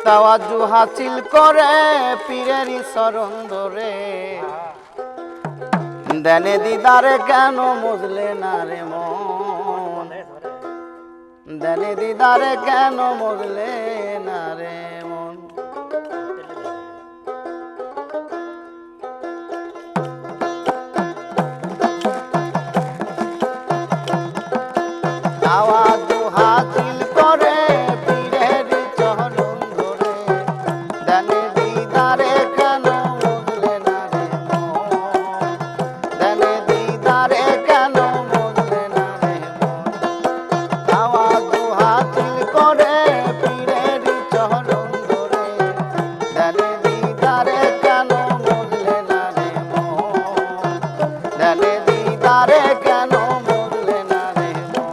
তাওয়াজ্জু হাসিল করে পীরেরই শরণ ধরে দেনে দিদারে কেন বুঝলে না রে মন দেনে দিদারে কেন বুঝলে না রে মন তাওয়াজ্জু হাসিল করে পীরেরই চরণ ধরে দেনে দিদারে কেন বুঝলে না রে মন দেনে দিদারে কেন বুঝলে না রে মন তাওয়াজ্জু হাসিল করে পীরেরই চরণ ধরে দেনে দিদারে কেন বুঝলে না রে মন দেনে দিদারে কেন বুঝলে না রে মন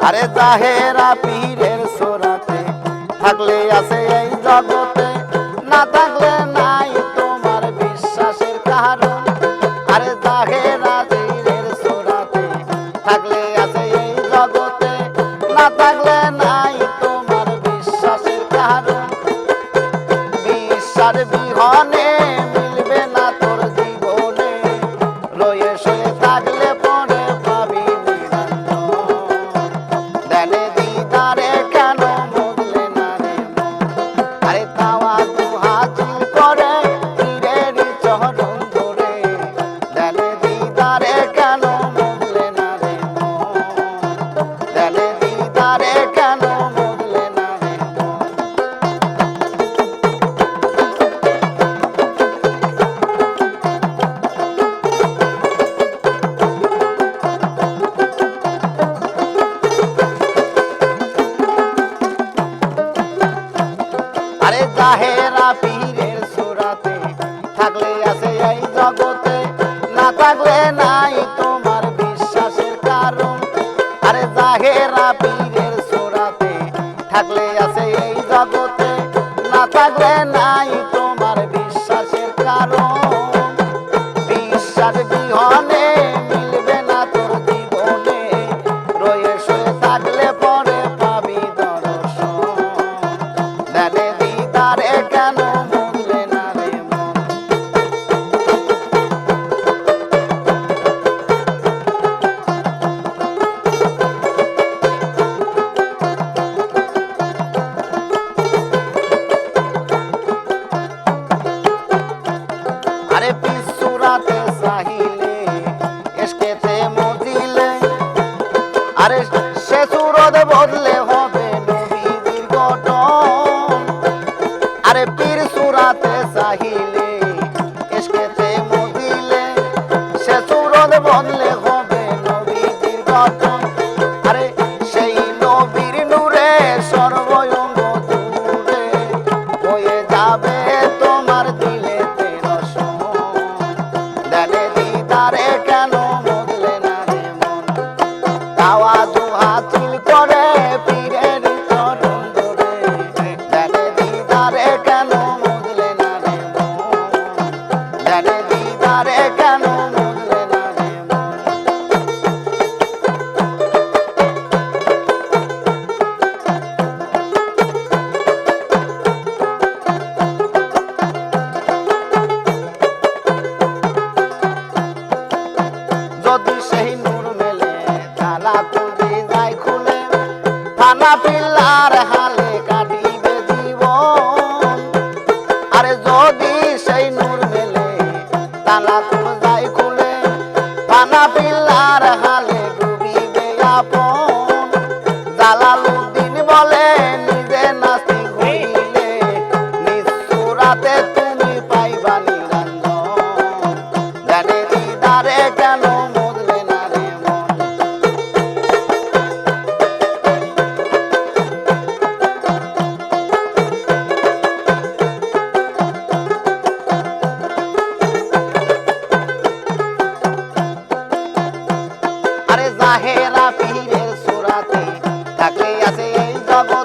আরে জাহেরা পীরের সোরাতে থাকলে আছে এই জগতে না থাকলে নাই তোমার বিশ্বাসের কারণ আরে জাহেরা পীরের সোরাতে থাকলে আছে এই জগতে না থাকলে নাই তোমার বিশ্বাসের কারণ বিশ্বাস বিহনে মিলবে না তোর জীবনে রয়ে শুয়ে থাকলে পরে পাবি নিরঞ্জন দেনে দিদারে কেন বুঝলে না রে মন আরে তাওয়াজ্জু হাসিল করে পীরেরই চরণ ধরে দেনে দিদারে কেন বুঝলে না রে মন দেনে দিদারে কেন বুঝলে না রে মন আরে জাহেরা পীরের সুরাতে থাকলে আছে এই জগতে না থাকলে নাই তোমার বিশ্বাসের কারণ আরে জাহেরা পীরের সুরাতে থাকলে আছে এই জগতে না থাকলে নাই তোমার বিশ্বাসের কারণ বিশ্বাস বিহনে মিলবে না তোর জীবনে রয়ে শুয়ে থাকলে পরে পাবি দর্শন দেনে দিদারে কেন বুঝলে না রে মন আরে পিসুরাতে চাহিলে এসকেতে মজিলে আরে সে সুরত বদলে হবে নবীর গঠন আরে পীর সুরাতে চাহিলে এসকেতে মজিলে সে সুরত বদলে হবে নবীর গঠন আরে সেই নবীর নূরে সর্বঙ্গ দূরে হয়ে যাবে তোমার দিলেতে রসন দেনে দিদারে কেন বুঝলে না রে মন তাওয়াজ্জু হাসিল করে পীরের চরণ ধরে দেনে দিদারে কেন বুঝলে না রে মন দেনে দিদারে কেন বুঝলে না রে মন যদি সেই নূর মেলে তালা খুলবে যায় খুলে থানা পিল্লার হালে কাটিবে জীবন আরে যদি সেই নূর মেলে তালা খুলে যায় খুলে থানা পিল্লার হালে ডুবিবে আপন জালালউদ্দিন বলে নিজে নাস্তিক হইলে নিঃসুরাতে তুমি পাইবা নিরঞ্জন দেনে দিদারে কেন বুঝলে না রে মন আরে জাহেরা পীরের সুরাতে থাকলে আছে এই জগৎ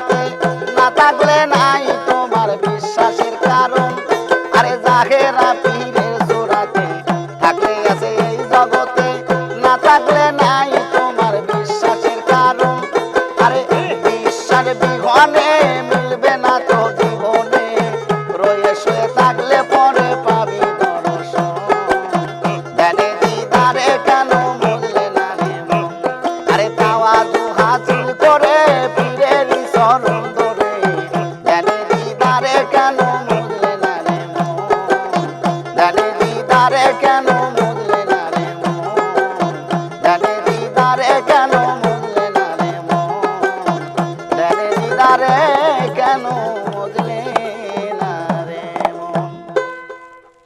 তারে কেন